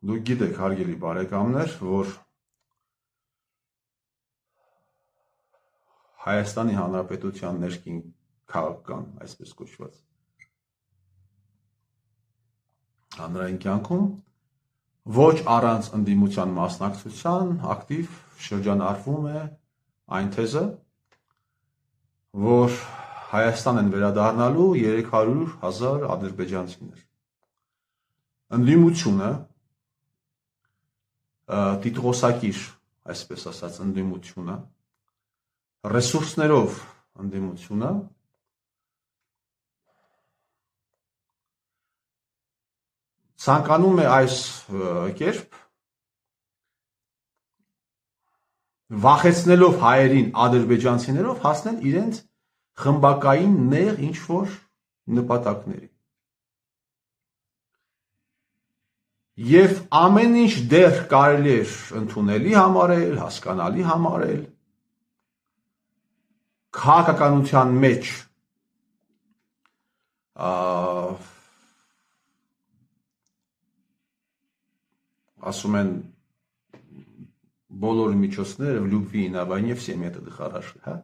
Դուք գիտեք, հարգելի բարեկամներ, որ Հայաստանի Հանրապետության ներքին քաղաքական, այսպես կոչված, հանրային կյանքում ոչ առանց ընդդիմության մասնակցության ակտիվ շրջանառվում է այն թեզը, որ Հայաստան են վերադառնալու 300,000 ադրբեջանցիներ։ Ընդդիմությունը տիտղոսակիր, այսպես ասած, ընդդիմությունը, ռեսուրսներով ընդդիմությունը ցանկանում է այս կերպ վախեցնելով հայերին ադրբեջանցիներով հասնել իրենց խմբակային նեղ ինչ-որ նպատակների։ Եվ ամեն ինչ դեռ կարելի էր ընդունելի համարել, հասկանալի համարել, քաղաքականության մեջ ասում են բոլոր միջոցները в любви и на войне все методы хороши, հա։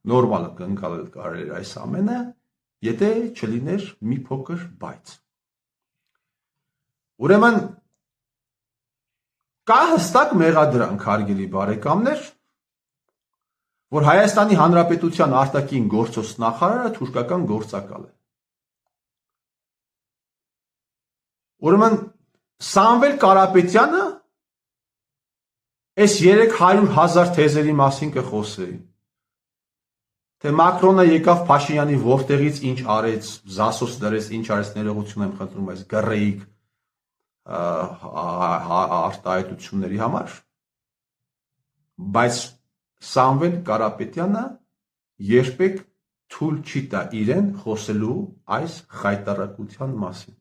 Նորմալ կընկալել կարելի այս ամենը, եթե չլիներ մի փոքր բայց։ Ուրեմն կա հստակ մեղադրանք, հարգելի բարեկամներ, որ Հայաստանի Հանրապետության արտաքին գործոս նախարարը թուրքական գործակալ է։ Ուրեմն Սամվել Կարապետյանը այս 300,000 թեզերի մասին կխոսեի։ Թե Մակրոնը եկավ Փաշինյանի որտեղից ինչ արեց, Զասոս դրեց, ինչ արեց, ներողություն եմ խնդրում այս գռեիկ արտահայտությունների համար, բայց Սամվել Կարապետյանը երբեք թույլ չի տա իրեն խոսելու այս խայտառակության մասին։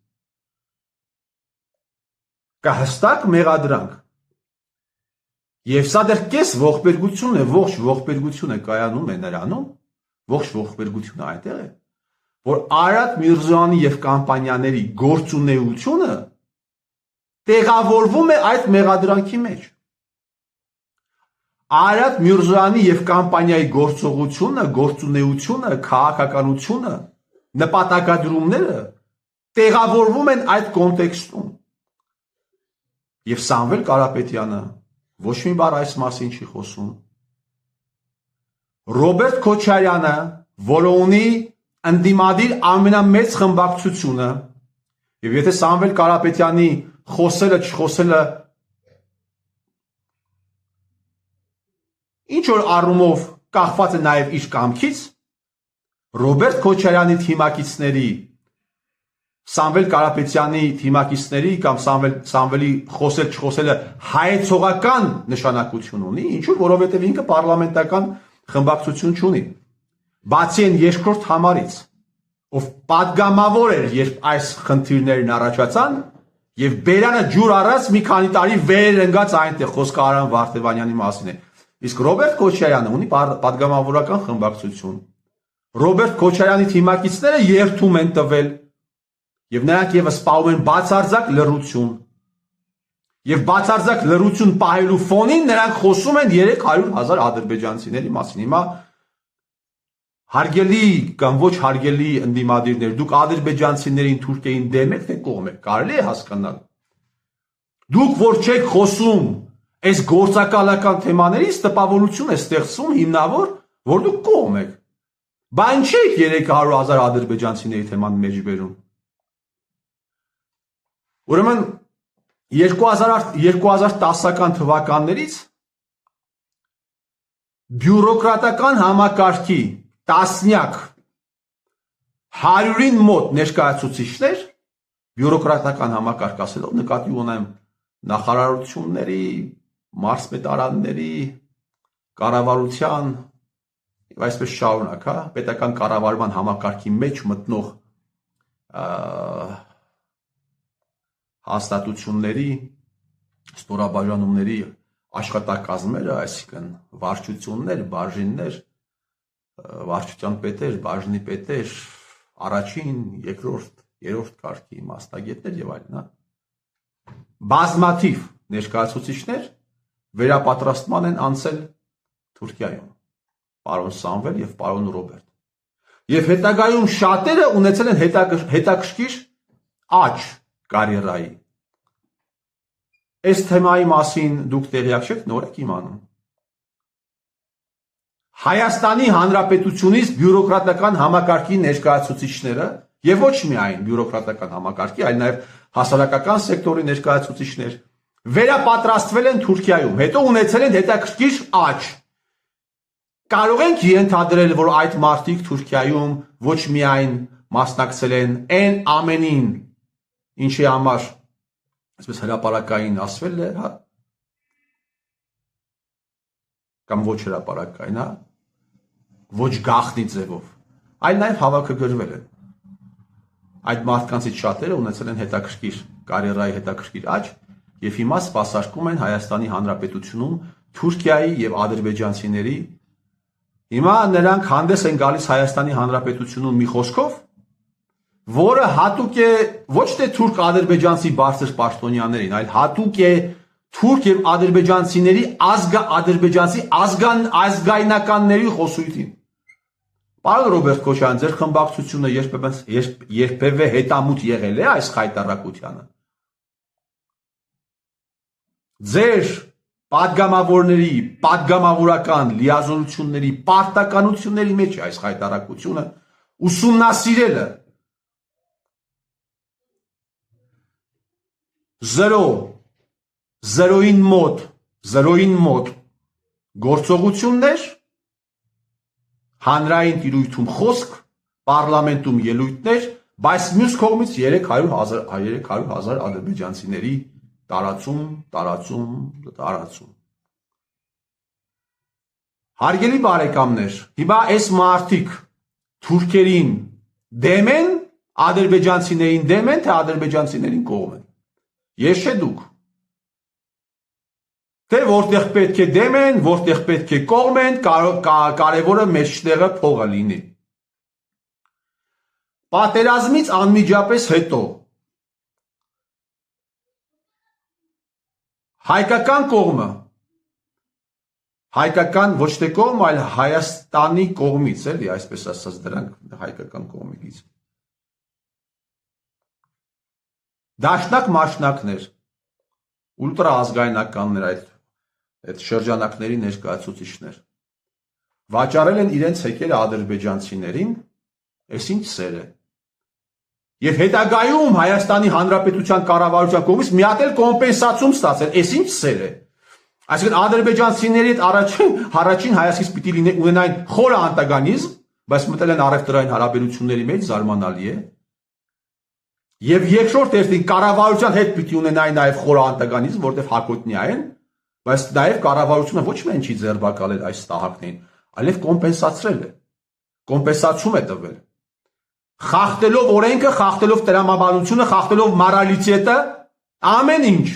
Կա հստակ մեղադրանք։ Եվ սա դեռ կես ողբերգություն է, ողջ ողբերգությունը կայանում է նրանում, ողջ ողբերգությունը այնտեղ է, որ Արադ Միրզոյանի եւ կամպանիաների գործունեությունը տեղավորվում է այդ մեղադրանքի մեջ։ Արադ Միրզոյանի եւ կամպանիայի գործունեությունը, քաղաքականությունը, նպատակադրումները տեղավորվում են այդ կոնտեքստում։ Եվ Սամվել Կարապետյանը ոչ մի բառ այս մասին չի խոսում։ Ռոբերտ Քոչարյանը, որը ունի ընդդիմադիր ամենամեծ խմբակցությունը, եւ եթե Սամվել Կարապետյանի խոսելը չխոսելը ինչ որ առումով կախված է նաեւ իր կամքից, Ռոբերտ Քոչարյանի թիմակիցների, Սամվել Կարապետյանի թիմակիցների կամ Սամվելի խոսել չխոսելը հայեցողական նշանակություն ունի, ինչու, որովհետև ինքը պարլամենտական խմբակցություն չունի։ Բացի այն երկրորդ համարից, ով պատգամավոր էր, երբ այս խնդիրներն առաջացան, եւ բերանը ջուր առած մի քանի տարի վեր ընկած այնտեղ խոսքը Արամ Վարդևանյանի մասին է։ Իսկ Ռոբերտ Քոչարյանը ունի պատգամավորական խմբակցություն։ Ռոբերտ Քոչարյանի թիմակիցները երթում են տվել եւ նրանք եւս սպառում են բացարձակ լռություն։ Եվ բացարձակ լռություն պահելու ֆոնին նրանք խոսում են 300,000 ադրբեջանցիների մասին։ Հիմա հարգելի կամ ոչ հարգելի ընդդիմադիրներ, դուք ադրբեջանցիներին Թուրքիային դեմ եք, թե կողմ եք, կարելի է հասկանալ։ Դուք որ չեք խոսում այս գործակալական թեմաներից, տպավորություն է ստեղծում հիմնավոր, որ դուք կողմ եք։ Բան չեք 300,000 ադրբեջանցիների թեման մեջ բերում։ Ուրեմն 2010 թվականներից բյուրոկրատական համակարգի տասնյակ 100-ին մոտ ներկայացուցիչներ, բյուրոկրատական համակարգ ասելով նկատի ունեմ նախարարությունների, մարզպետարանների, կառավարության եւ այսպես շարունակ, հա, պետական կառավարման համակարգի մեջ մտնող հաստատությունների, ստորաբաժանումների աշխատակազմերը, այսինքն վարչություններ, բաժիններ, վարչության պետեր, բաժնի պետեր, առաջին, երկրորդ, երրորդ կարգի մասնագետներ եւ այլն, բազմաթիվ ներկայացուցիչներ վերապատրաստման են անցել Թուրքիայում, պարոն Սամվել եւ պարոն Ռոբերտ։ Եվ հետագայում շատերը ունեցել են հետաքրքիր աճ կարիերայի։ Այս թեմայի մասին դուք տեղյակ չեք, նոր եք իմանում։ Հայաստանի Հանրապետությունից բյուրոկրատական համակարգի ներկայացուցիչները եւ ոչ միայն բյուրոկրատական համակարգի, այլ նաեւ հասարակական սեկտորի ներկայացուցիչներ վերապատրաստվել են Թուրքիայում, հետո ունեցել են հետաքրքիր աճ։ Կարող ենք ենթադրել, որ այդ մարդիկ Թուրքիայում ոչ միայն մասնակցել են այն ամենին, ինչի համար, այսպես հրապարակային ասվել է, հա, կամ ոչ հրապարակային, հա, ոչ գաղտնի ձևով, այլ նաև հավաքագրվել են։ Այդ մարդկանցից շատերը ունեցել են հետաքրքիր կարիերայի հետաքրքիր աճ եւ հիմա սպասարկում են Հայաստանի Հանրապետությունում Թուրքիայի եւ ադրբեջանցիների։ Հիմա նրանք հանդես են գալիս Հայաստանի Հանրապետությունում մի խոսքով, որը հատուկ է ոչ թե թուրք-ադրբեջանցի բարձր պաշտոնյաներին, այլ հատուկ է թուրք եւ ադրբեջանցիների ադրբեջանցի ազգայնականների խոսույթին։ Պարոն Ռոբերտ Քոչարյան, ձեր խմբակցությունը երբևէ հետամուտ եղել է այս խայտառակությանը։ Ձեր պատգամավորների, պատգամավորական լիազորությունների, պարտականությունների մեջ է այս խայտառակությունը ուսումնասիրելը։ 0-0-ին մոտ գործողություններ, հանրային տիրույթում խոսք, պարլամենտում ելույթներ, բայց մյուս կողմից 300,000 ադրբեջանցիների տարածում։ Հարգելի բարեկամներ, հիմա այս մարդիկ թուրքերին դեմ են, ադրբեջանցիներին դեմ են, թե ադրբեջանցիներին կողմ են։ Ես չէ դուք։ Թե որտեղ պետք է դեմ են, որտեղ պետք է կողմ են, կարևորը մեջտեղը փողը լինի։ Պատերազմից անմիջապես հետո հայկական կողմը, հայկական ոչ թե կողմ, այլ Հայաստանի կողմից, էլի, այսպես ասած, դրանք հայկական կողմից։ Դաշնակ մաշնակներ, ուլտրաազգայնականներ, այդ շրջանակների ներկայացուցիչներ վաճառել են իրենց հեկերը ադրբեջանցիներին, այս ինչ սեր է։ Եւ հետագայում Հայաստանի Հանրապետության կառավարության կողմից մի հատ էլ կոմպենսացիա ստացել, այս ինչ սեր է։ Այսինքն ադրբեջանցիների հետ առաջին հայացքից պիտի ունենային խորը անտագանիզմ, բայց մտել են առևտրային հարաբերությունների մեջ, զարմանալի է։ Եվ երկրորդ հերթին կառավարության հետ պիտի ունենային նաև խորը անտագանիզմ, որտեղ հակոտնյա են, բայց նաև կառավարությունը ոչ միայն չի ձերբակալել այս տահակներին, այլև կոմպենսացրել է։ Կոմպենսացում է տվել։ Խախտելով օրենքը, խախտելով տրամաբանությունը, խախտելով մորալիտետը, ամեն ինչ։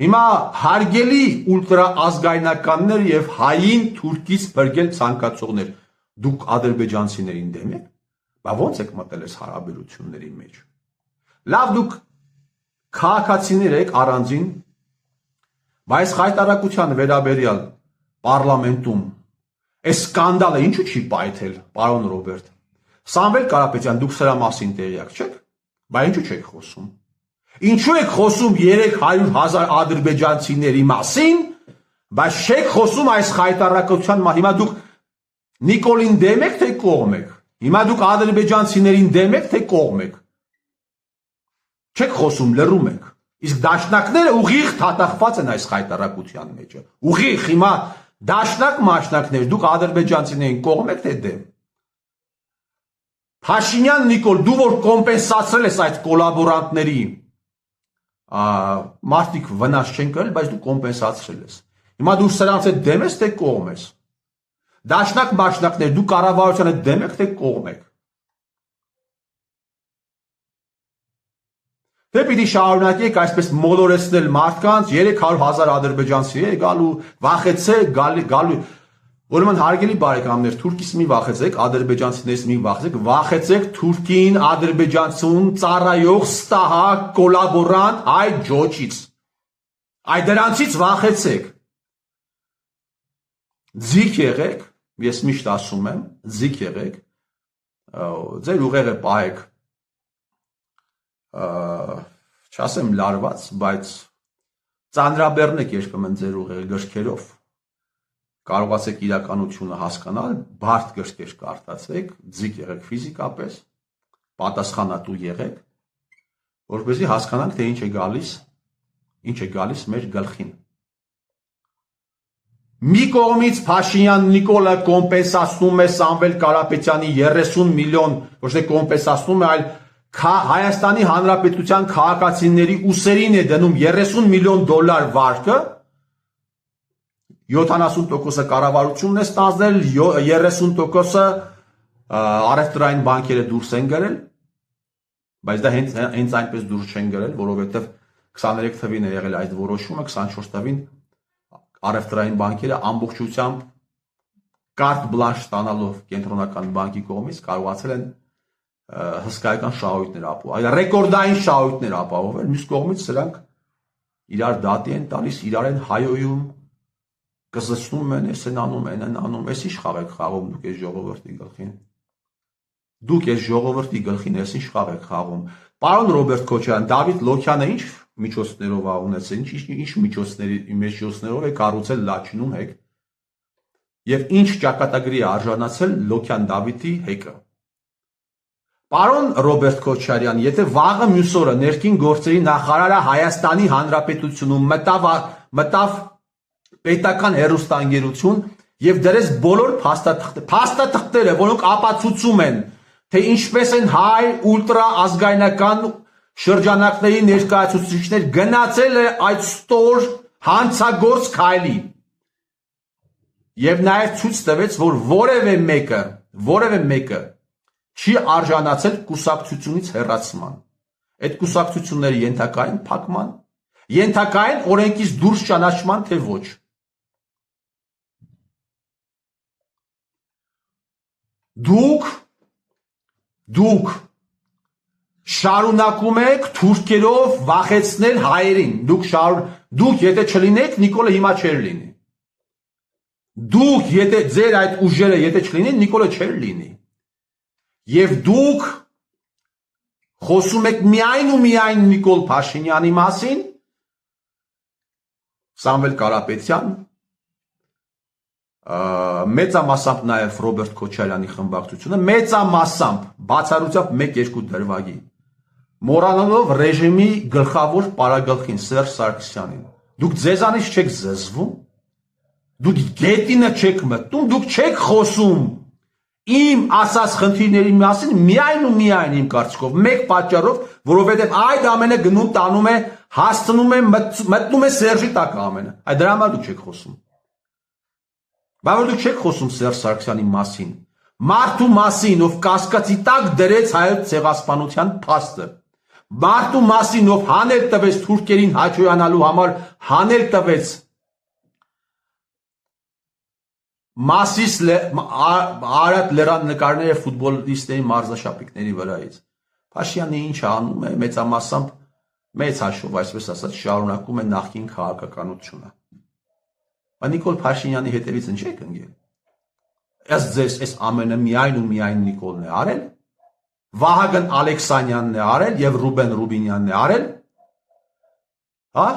Հիմա հարգելի ուլտրաազգայնականներ եւ հային թուրքից բրգել ցանկացողներ, դուք ադրբեջանցիներին դեմ եք, բա ո՞նց եք մտել այս հարաբերությունների մեջ։ Լավ, դուք քաղաքացիներ եք առանձին, բայց խայտառակության վերաբերյալ պարլամենտում այս սկանդալը ինչու չի պայթել, պարոն Ռոբերտ։ Սամվել Կարապետյան, դուք սրա մասին տեղյակ չեք, բա ինչու չեք խոսում։ Ինչու եք խոսում 300,000 ադրբեջանցիների մասին, բայց չեք խոսում այս խայտառակության մասին։ Հիմա դուք Նիկոլին դեմ եք, թե կողմ եք։ Հիմա դուք ադրբեջանցիներին դեմ եք, թե կողմ եք։ Չեք խոսում, լռում եք։ Իսկ դաշնակները ուղիղ թաթախված են այս խայտառակության մեջ։ Ուղիղ, հիմա դաշնակ մաշնակներ, դուք ադրբեջանցիներին կողմ եք, թե դեմ։ Փաշինյան Նիկոլ, դու որ կոմպենսացրել ես այդ կոլաբորանտների, մարդիկ վնաս չեն կրել, բայց դու կոմպենսացրել ես։ Հիմա դու սրանց հետ դեմ ես, թե կողմ ես։ Դաշնակ մաշնակներ, դու կառավարության հետ դեմ եք, թե կողմ եք։ Թե պիտի շարունակեք այսպես մոլորեցնել մարդկանց, 300,000 ադրբեջանցիներ գալու, վախեցեք, գալու։ Ուրեմն հարգելի բարեկամներ, թուրքից մի վախեցեք, ադրբեջանցիներից մի վախեցեք, վախեցեք թուրքին, ադրբեջանցուն ծառայող ստահակ կոլաբորանտ այ ջոջից։ Այդ դրանցից վախեցեք։ Ձիգ եղեք, ես միշտ ասում եմ, ձիգ եղեք, ձեր ուղեղը պահեք, չասեմ լարված, բայց ծանրաբեռնեք երբեմն ձեր ուղեղը գրքերով, կարողացեք իրականությունը հասկանալ, բարդ գրքեր կարդացեք, ձիգ եղեք ֆիզիկապես, պատասխանատու եղեք, որպեսզի հասկանանք, թե ինչ է գալիս մեր գլխին։ Մի կողմից Փաշինյան Նիկոլը կոմպենսացնում է Սամվել Կարապետյանի 30 միլիոն, ոչ թե կոմպենսացնում է, այլ Հայաստանի Հանրապետության քաղաքացիների ուսերին է դնում 30 միլիոն դոլար վարկը, 70%-ը կառավարությունն է ստանձնել, 30%-ը առևտրային բանկերը դուրս են գրել, բայց դա հենց այնպես դուրս չեն գրել, որովհետև 23 թվին է եղել այդ որոշումը, 24 թվին առևտրային բանկերը ամբողջությամբ կարտ բլանշ ստանալով կենտրոնական բանկի կողմից կարողացել են հսկայական շահույթներ ապահովել, ռեկորդային շահույթներ ապահովել, մյուս կողմից սրանք իրար դատի են տալիս, իրար են հայոյում, կզցնում են, էս են անում, էս ինչ խաղ եք խաղում դուք այս ժողովրդի գլխին։ Դուք այս ժողովրդի գլխին էս ինչ խաղ եք խաղում։ Պարոն Ռոբերտ Քոչարյան, Դավիթ Լոքյանը ինչ միջոցներով է ունեցել, ինչ միջոցներով է կառուցել Լաչինում հեկ, եւ ինչ ճակատագրի է արժանացել Լոքյան Դավիթի հեկը։ Պարոն Ռոբերտ Քոչարյան, եթե վաղը մյուս օրը ներքին գործերի նախարարը Հայաստանի Հանրապետությունում մտավ պետական հեռուստաընկերություն եւ դրեց բոլոր փաստաթղթերը, որոնք ապացուցում են, թե ինչպես են հայ ուլտրա ազգայնական շրջանակների ներկայացուցիչներ գնացել է այդ ստոր հանցագործ քայլի եւ նաեւ ցույց տվեց, որ որևէ մեկը չի արժանացել կուսակցությունից հեռացման։ Այդ կուսակցությունները ենթակային փակման, ենթակային օրենքից դուրս ճանաչման, թե ոչ։ Դուք շարունակում եք թուրքերով վախեցնել հայերին։ Դուք եթե չլինեք, Նիկոլը հիմա չէր լինի։ Դուք եթե ձեր այդ ուժերը եթե չլինեն, Նիկոլը չէր լինի։ Եվ դուք խոսում եք միայն ու միայն Նիկոլ Փաշինյանի մասին, Սամվել Կարապետյան, մեծամասամբ նաև Ռոբերտ Քոչարյանի խմբակցությունը, մեծամասամբ բացառությամբ 1-2 դրվագի, մոռանալով ռեժիմի գլխավոր պարագլխին Սերժ Սարգսյանին։ Դուք ձեզանից չեք զզվում, դուք գետինը չեք մտնում, դուք չեք խոսում իմ ասած խնդիրների մասին միայն ու միայն իմ կարծիքով մեկ պատճառով, որովհետև այդ ամենը գնում տանում է, հասցնում է, մտնում է Սերժի տակ ամենը։ Այդ դրա համար դուք չեք խոսում։ Բայց դուք չեք խոսում Սերժ Սարգսյանի մասին, մարդու մասին, ով կասկածի տակ դրեց հայոց ցեղասպանության փաստը, մարդու մասին, ով հանել տվեց թուրքերին հաճոյանալու համար, հանել տվեց Մասիս Արադ լրան նկարները ֆուտբոլիստների մարզաշապիկների վրայից։ Փաշյանը ինչ անում է, մեծամասամբ մեծ հաշվով, այսպես ասած, շարունակում է նախկին քաղաքականությունը։ Բայց Նիկոլ Փաշինյանի հետևից չեք ընկել։ Ըստ ձեզ այս ամենը միայն ու միայն Նիկոլն է արել, Վահագն Ալեքսանյանն է արել եւ Ռուբեն Ռուբինյանն է արել։ Հա?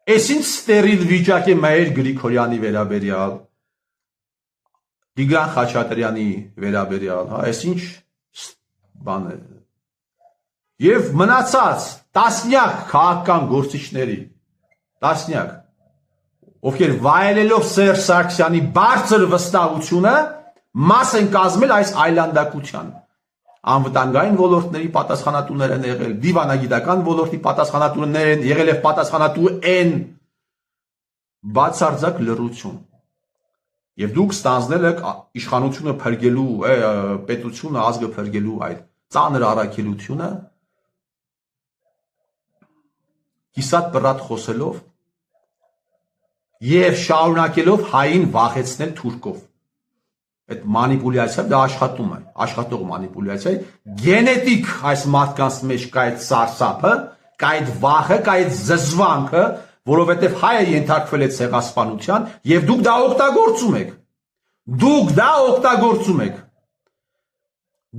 Այս ինչ ստերիլ վիճակ է Մայր Գրիգորյանի վերաբերյալ, Տիգրան Խաչատրյանի վերաբերյալ, հա, այս ինչ բան է։ Եվ մնացած տասնյակ քաղաքական գործիչների, տասնյակ, ովքեր վայելելով Սերժ Սարգսյանի բարձր վստահությունը, մաս են կազմել այս այլանդակության։ Անվտանգային ոլորտների պատասխանատուներ են եղել, դիվանագիտական ոլորտի պատասխանատուներ են եղել եւ պատասխանատու են բացարձակ լռություն։ Եվ դուք ստանձնել եք իշխանությունը փրկելու, պետությունը ազգը փրկելու այդ ծանր առաքելությունը կիսատ բռատ խոսելով եւ շարունակելով հային վախեցնել թուրքով։ Այդ մանիպուլյացիա դա աշխատում է, աշխատող մանիպուլյացիա է, գենետիկ այս մարդկանց մեջ կա այդ սարսափը, կա այդ վախը, կա այդ զզվանքը, որովհետեւ հայը ենթարկվել է ցեղասպանության եւ դուք դա օգտագործում եք։ Դուք դա օգտագործում եք։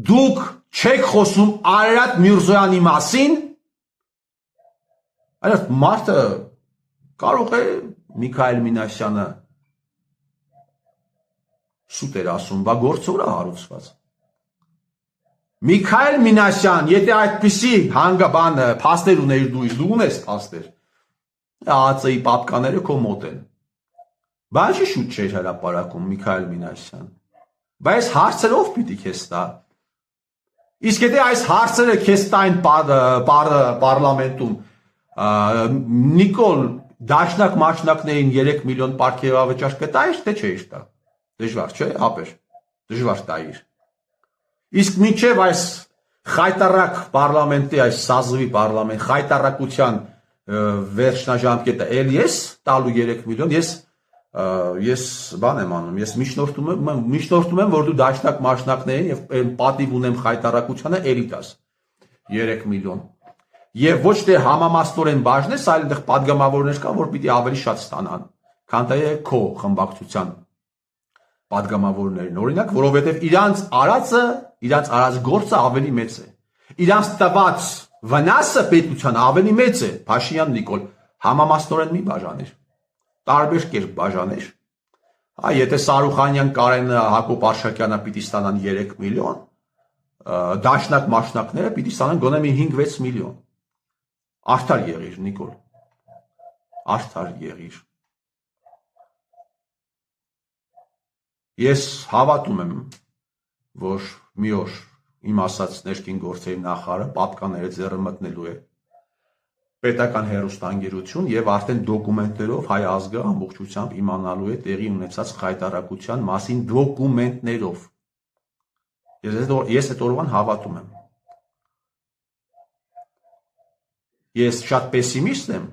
Դուք չեք խոսում Արարատ Միրզոյանի մասին, այդ մարդը կարող է Միքայել Մինասյանը սուտ էր ասում, բա գործը ուր է հարուցված։ Միքայել Մինասյան, եթե այդպիսի հանգաբան փաստեր ուներ դու ունես փաստեր, ԱԱՑ-ի պապկաները քո մոտ են։ Բան չի շուտ չէր հրապարակում Միքայել Մինասյան։ Բայց հարցերով պիտի քեզ տա։ Իսկ եթե այս հարցերը քեզ տային պարլամենտում, Նիկոլ դաշնակ մաշնակներին 3 միլիոն պարգևավճար կտայիր, թե չէիր տա։ Դժվար չէ, ապեր, դժվար տայիր։ Իսկ մինչև այս խայտարակ պարլամենտի, այս սազվի պարլամենտ, խայտարակության վերջնաժամկետը էլ ես տալու 3 միլիոն, ես բան եմ անում, ես միջնորդում եմ, որ դու դաշնակ մաշնակներին եւ պատիվ ունեմ խայտարակությանը էլի տաս 3 միլիոն։ Եվ ոչ թե համամասնորեն բաժնես, այլ այնտեղ падգամավորներ կան, որ պիտի ավելի շատ ստանան, քան թե քո խմբակցության падգամավորներին, օրինակ, որովհետև իրանց արած գործը ավելի մեծ է։ Իրանց տված վնասը պետության ավելի մեծ է, Փաշինյան Նիկոլ, համամասնորեն մի բաժանիր, տարբեր կերպ բաժանիր։ Եթե Սարուխանյան, Կարենը, Հակոբ Արշակյանը պիտի ստանան 3 միլիոն, դաշնակ մաշնակները պիտի ստանան գոնե մի 5-6 միլիոն։ Արդար եղիր, Նիկոլ, արդար եղիր։ Ես հավատում եմ, որ մի օր իմ ասած ներքին գործերի նախարարը պապկաները ձեռը մտնելու է պետական հեռուստաընկերություն եւ արդեն դոկումենտներով հայ ազգը ամբողջությամբ իմանալու է տեղի ունեցած խայտարակության մասին դոկումենտներով։ Ես այդ օրվան հավատում եմ։ Ես շատ պեսիմիստ եմ,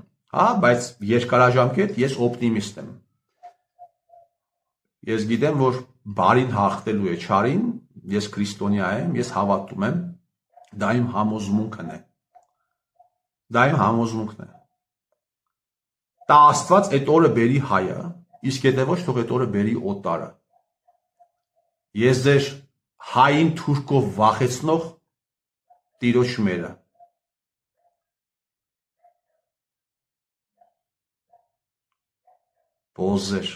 բայց երկարաժամկետ ես օպտիմիստ եմ։ Ես գիտեմ, որ բարին հաղթելու է չարին, ես քրիստոնյա եմ, ես հավատում եմ, դա իմ համոզմունքն է։ Դա իմ համոզմունքն է։ Տա Աստված այդ օրը բերի հայը, իսկ եթե ոչ թող այդ օրը բերի օտարը։ Ես ձեր հային թուրքով վախեցնող տիրոջ մերը։ Բոզեր